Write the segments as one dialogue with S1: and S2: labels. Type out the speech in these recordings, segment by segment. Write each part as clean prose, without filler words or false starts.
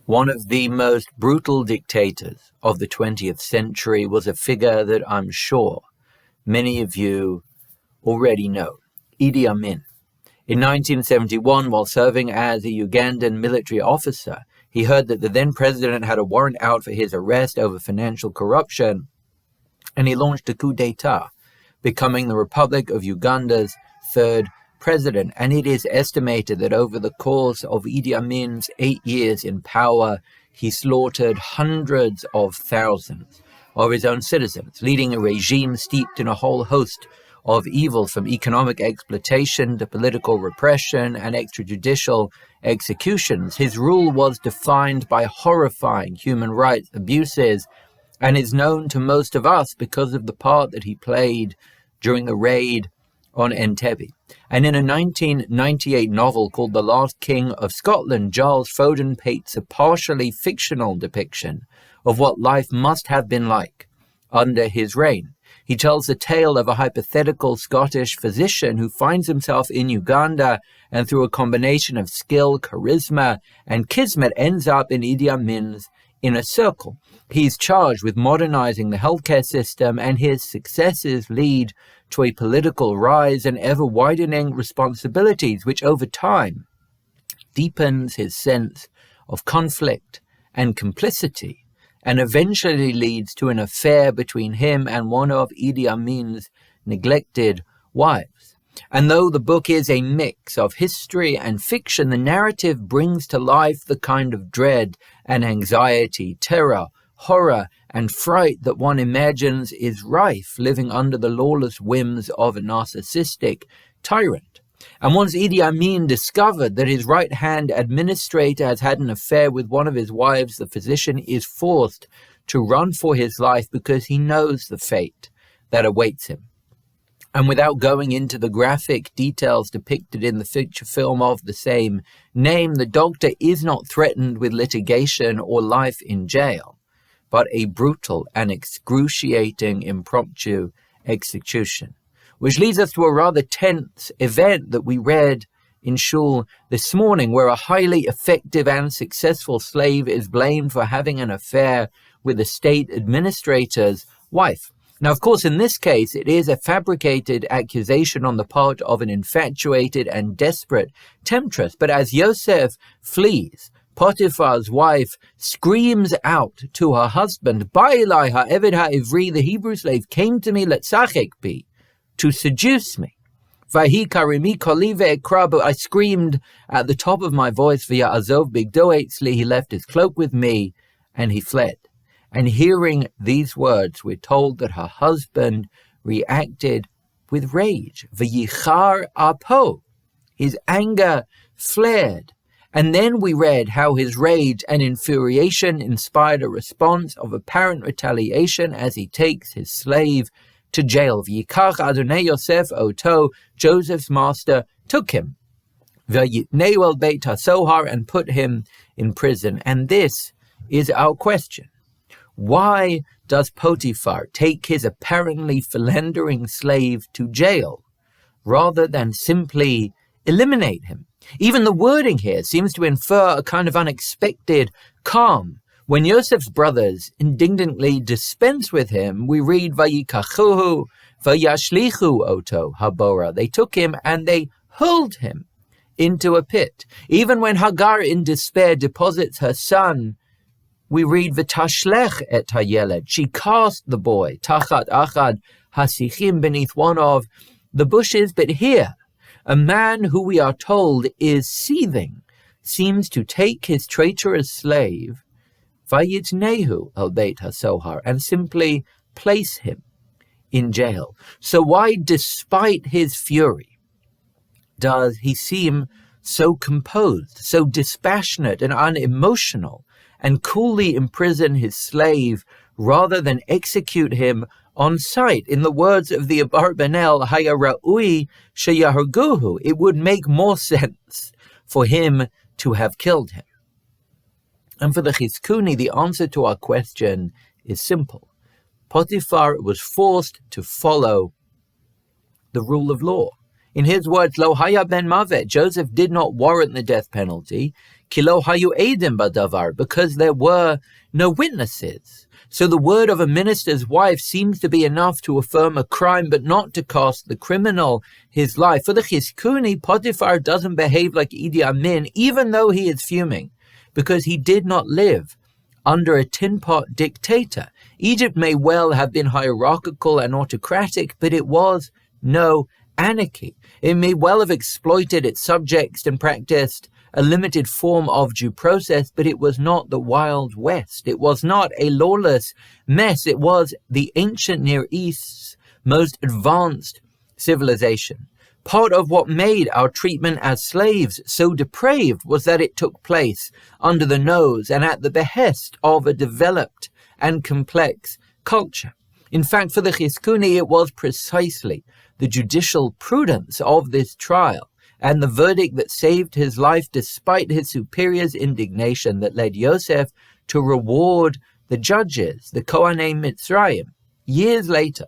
S1: One of the most brutal dictators of the 20th century was a figure that I'm sure many of you already know, Idi Amin. In 1971, while serving as a Ugandan military officer, he heard that the then president had a warrant out for his arrest over financial corruption, and he launched a coup d'etat, becoming the Republic of Uganda's third president. And it is estimated that over the course of Idi Amin's 8 years in power, he slaughtered hundreds of thousands of his own citizens, leading a regime steeped in a whole host of evil, from economic exploitation to political repression and extrajudicial executions. His rule was defined by horrifying human rights abuses and is known to most of us because of the part that he played during the raid on Entebbe. And in a 1998 novel called The Last King of Scotland, Giles Foden paints a partially fictional depiction of what life must have been like under his reign. He tells the tale of a hypothetical Scottish physician who finds himself in Uganda and through a combination of skill, charisma, and kismet ends up in Idi Amin's inner circle. He's charged with modernizing the healthcare system, and his successes lead to a political rise and ever-widening responsibilities, which over time deepens his sense of conflict and complicity, and eventually leads to an affair between him and one of Idi Amin's neglected wives. And though the book is a mix of history and fiction, the narrative brings to life the kind of dread and anxiety, terror, horror, and fright that one imagines is rife living under the lawless whims of a narcissistic tyrant. And once Idi Amin discovered that his right-hand administrator has had an affair with one of his wives, the physician is forced to run for his life because he knows the fate that awaits him. And without going into the graphic details depicted in the feature film of the same name, the doctor is not threatened with litigation or life in jail, but a brutal and excruciating impromptu execution. Which leads us to a rather tense event that we read in shul this morning, where a highly effective and successful slave is blamed for having an affair with the state administrator's wife. Now, of course, in this case, it is a fabricated accusation on the part of an infatuated and desperate temptress. But as Yosef flees, Potiphar's wife screams out to her husband, "Ba'ilai ha'eved ha'ivri," the Hebrew slave, "came to me, letzachek bi," to seduce me. Vahi karimi koli ve'ekra, but I screamed at the top of my voice, v'ya'azov bigdo etzli, he left his cloak with me, and he fled. And hearing these words, we're told that her husband reacted with rage. V'yichar apo, his anger flared. And then we read how his rage and infuriation inspired a response of apparent retaliation as he takes his slave to jail. V'yikach Adonai Yosef oto, Joseph's master took him. V'yitneu el beit hasohar, and put him in prison. And this is our question. Why does Potiphar take his apparently philandering slave to jail rather than simply eliminate him? Even the wording here seems to infer a kind of unexpected calm. When Yosef's brothers indignantly dispense with him, we read, Vayikachuhu, Vayashlichu oto habora. They took him and they hurled him into a pit. Even when Hagar in despair deposits her son, we read, V'tashlech et hayeled. She cast the boy, tachat achad hasichim, beneath one of the bushes. But here, a man who we are told is seething seems to take his traitorous slave, Vayitnehu el beit hasohar, and simply place him in jail. So why, despite his fury, does he seem so composed, so dispassionate and unemotional, and coolly imprison his slave rather than execute him on sight? In the words of the Abarbanel, Haya Ra'ui Sheyaharguhu, it would make more sense for him to have killed him. And for the Chizkuni, the answer to our question is simple. Potiphar was forced to follow the rule of law. In his words, Lo haya ben mavet, Joseph did not warrant the death penalty, Kilo hayu edim badavar, because there were no witnesses. So the word of a minister's wife seems to be enough to affirm a crime, but not to cost the criminal his life. For the Chizkuni, Potiphar doesn't behave like Idi Amin, even though he is fuming, because he did not live under a tin-pot dictator. Egypt may well have been hierarchical and autocratic, but it was no anarchy. It may well have exploited its subjects and practiced a limited form of due process, but it was not the Wild West. It was not a lawless mess. It was the ancient Near East's most advanced civilization. Part of what made our treatment as slaves so depraved was that it took place under the nose and at the behest of a developed and complex culture. In fact, for the Chizkuni, it was precisely the judicial prudence of this trial and the verdict that saved his life despite his superior's indignation that led Yosef to reward the judges, the Kohanei Mitzrayim, years later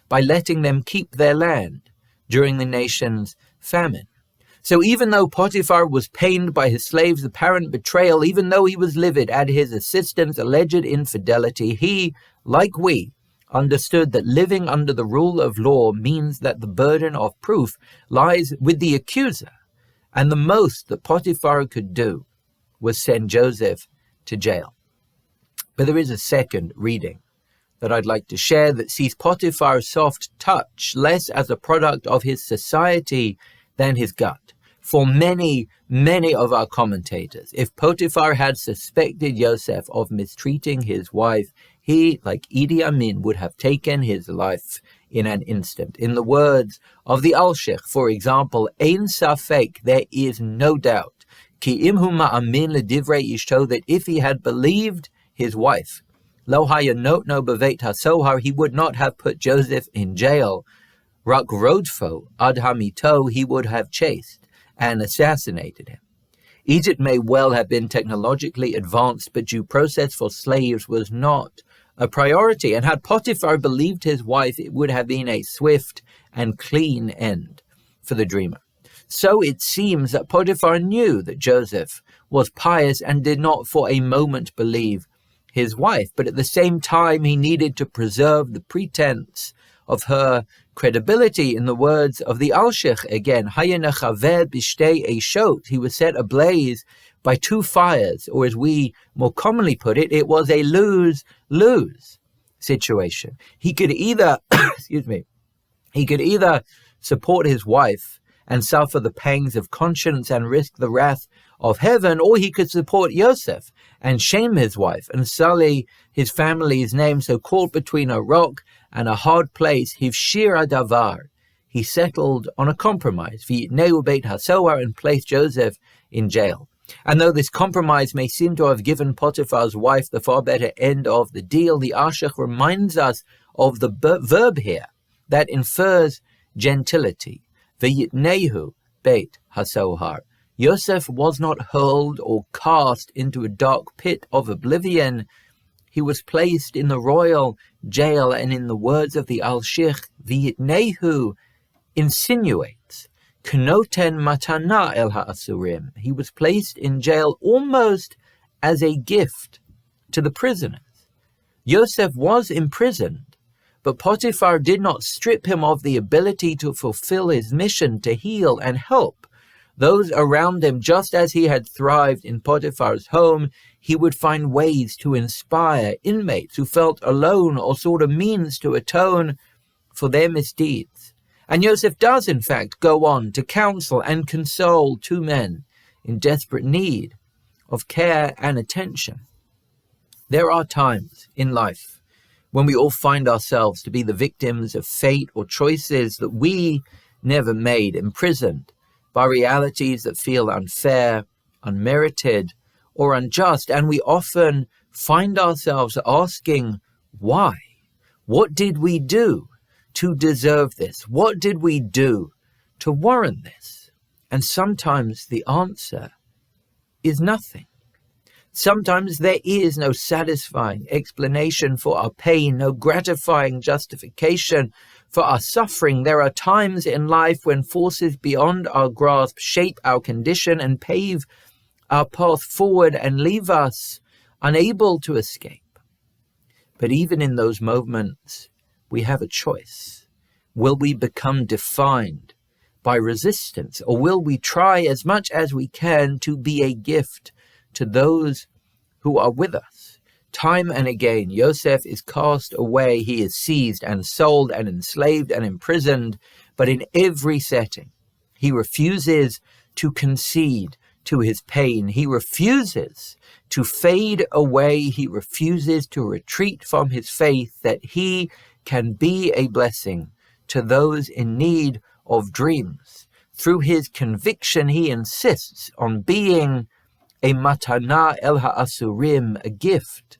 S1: by letting them keep their land during the nation's famine. So even though Potiphar was pained by his slave's apparent betrayal, even though he was livid at his assistant's alleged infidelity, he, like we, understood that living under the rule of law means that the burden of proof lies with the accuser, and the most that Potiphar could do was send Joseph to jail. But there is a second reading that I'd like to share that sees Potiphar's soft touch less as a product of his society than his gut. For many, many of our commentators, if Potiphar had suspected Yosef of mistreating his wife, he, like Idi Amin, would have taken his life in an instant. In the words of the Alshich, for example, Ein Safek, there is no doubt, Ki imhu ma'amin ledivrei ishto, that if he had believed his wife, Lo hayonotno beveit hasohar, he would not have put Joseph in jail. Rak rodfo ad hamito, he would have chased and assassinated him. Egypt may well have been technologically advanced, but due process for slaves was not a priority. And had Potiphar believed his wife, it would have been a swift and clean end for the dreamer. So it seems that Potiphar knew that Joseph was pious and did not for a moment believe his wife, but at the same time he needed to preserve the pretense of her credibility. In the words of the Alshich again, he was set ablaze by two fires, or as we more commonly put it, it was a lose-lose situation. He could either, he could either support his wife and suffer the pangs of conscience and risk the wrath of heaven, or he could support Yosef and shame his wife and sully his family's name. So caught between a rock and a hard place, Hivshir Davar, he settled on a compromise, V'yitneu Beit HaSohar, and placed Joseph in jail. And though this compromise may seem to have given Potiphar's wife the far better end of the deal, the Ashach reminds us of the verb here that infers gentility. V'yitnehu Beit HaSohar. Yosef was not hurled or cast into a dark pit of oblivion. He was placed in the royal jail, and in the words of the Alshich, V'yitnehu insinuates, Knoten matana el ha'asurim. He was placed in jail almost as a gift to the prisoners. Yosef was imprisoned, but Potiphar did not strip him of the ability to fulfill his mission to heal and help those around him. Just as he had thrived in Potiphar's home, he would find ways to inspire inmates who felt alone or sought a means to atone for their misdeeds. And Yosef does, in fact, go on to counsel and console two men in desperate need of care and attention. There are times in life when we all find ourselves to be the victims of fate or choices that we never made, imprisoned by realities that feel unfair, unmerited, or unjust, and we often find ourselves asking, why? What did we do to deserve this? What did we do to warrant this? And sometimes the answer is nothing. Sometimes there is no satisfying explanation for our pain, no gratifying justification for our suffering. There are times in life when forces beyond our grasp shape our condition and pave our path forward and leave us unable to escape. But even in those moments, we have a choice. Will we become defined by resistance, or will we try as much as we can to be a gift to those who are with us? Time and again, Yosef is cast away, he is seized and sold and enslaved and imprisoned, but in every setting, he refuses to concede to his pain. He refuses to fade away. He refuses to retreat from his faith that he can be a blessing to those in need of dreams. Through his conviction, he insists on being a matana el ha'asurim, a gift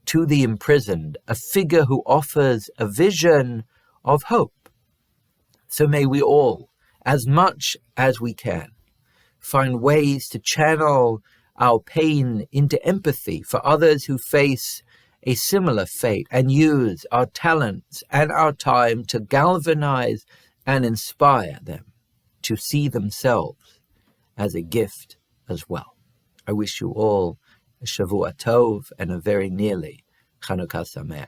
S1: to the imprisoned, a figure who offers a vision of hope. So may we all, as much as we can, find ways to channel our pain into empathy for others who face a similar fate, and use our talents and our time to galvanize and inspire them to see themselves as a gift as well. I wish you all a Shavua Tov and a very nearly Chanukah Sameach.